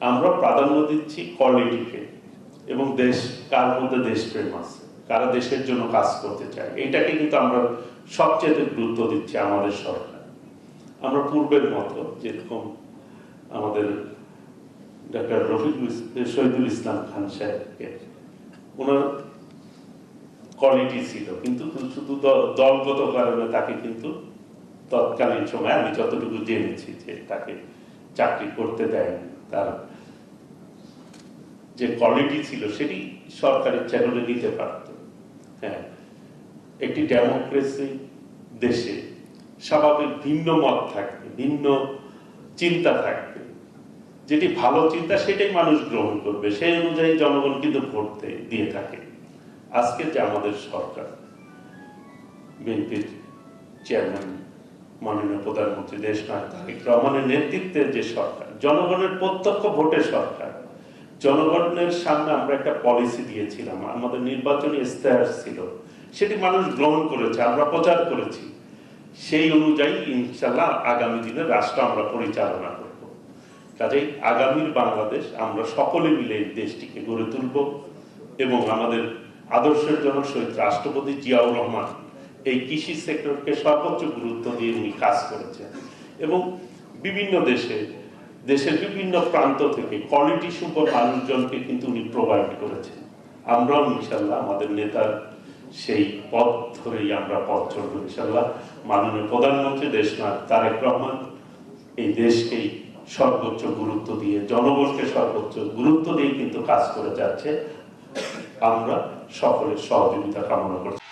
আমরা প্রাধান্য দিচ্ছি কোয়ালিটিকে এবং দেশ কার মধ্যে দেশপ্রেম আছে, কারা দেশের জন্য কাজ করতে চায়, এটাকে কিন্তু আমরা সবচেয়ে গুরুত্ব দিচ্ছি আমাদের সরকার। আমরা পূর্বের মতো যেরকম আমাদের ডক্টর শহীদুল ইসলাম খান সাহেবকে ওনার কোয়ালিটি ছিল, কিন্তু শুধু দলগত কারণে তাকে কিন্তু তৎকালীন সময় আমি যতটুকু জেনেছি যে তাকে চাকরি করতে দেয়নি। তার যে কোয়ালিটি ছিল সেটি সরকার ইচ্ছা করে নিতে পারত। হ্যাঁ, একটি ডেমোক্রেসি দেশে স্বাভাবিক ভিন্ন মত থাকবে, ভিন্ন চিন্তা থাকবে, যেটি ভালো চিন্তা সেটাই মানুষ গ্রহণ করবে, সেই অনুযায়ী জনগণ কিন্তু ভোট দিয়ে থাকে। আজকে যে আমাদের সরকার, বিএনপির চেয়ারম্যান মাননীয় প্রধানমন্ত্রী দেশনায়ক তারেক রহমানের নেতৃত্বে যে সরকার, জনগণের প্রত্যক্ষ ভোটের সরকার, জনগণের সামনে আমরা একটা পলিসি দিয়েছিলাম, আমাদের নির্বাচনী ইস্তেহার ছিল, সেটি মানুষ গ্রহণ করেছে, আমরা প্রচার করেছি। সেই অনুযায়ী ইনশাল্লাহ আগামী দিনে রাষ্ট্র আমরা পরিচালনা করব। কাজেই আগামীর বাংলাদেশ আমরা সকলে মিলে দেশটিকে গড়ে তুলব এবং আমাদের আদর্শের জন্য শহীদ রাষ্ট্রপতি জিয়াউর রহমান এই কৃষি সেক্টরকে সর্বোচ্চ গুরুত্ব দিয়ে উনি কাজ করেছেন এবং বিভিন্ন দেশের বিভিন্ন প্রান্ত থেকে কোয়ালিটি সম্পন্ন মানুষজনকে কিন্তু উনি প্রোভাইড করেছেন। আমরাও ইনশাল্লাহ আমাদের নেতার সেই পথ ধরেই আমরা পথ চলবো ইনশাল্লাহ। মাননীয় প্রধানমন্ত্রী দেশনায়ক তারেক রহমান এই দেশকেই সর্বোচ্চ গুরুত্ব দিয়ে, জনগণকে সর্বোচ্চ গুরুত্ব দিয়ে কিন্তু কাজ করে যাচ্ছে। আমরা সকলের সহযোগিতা কামনা করছি।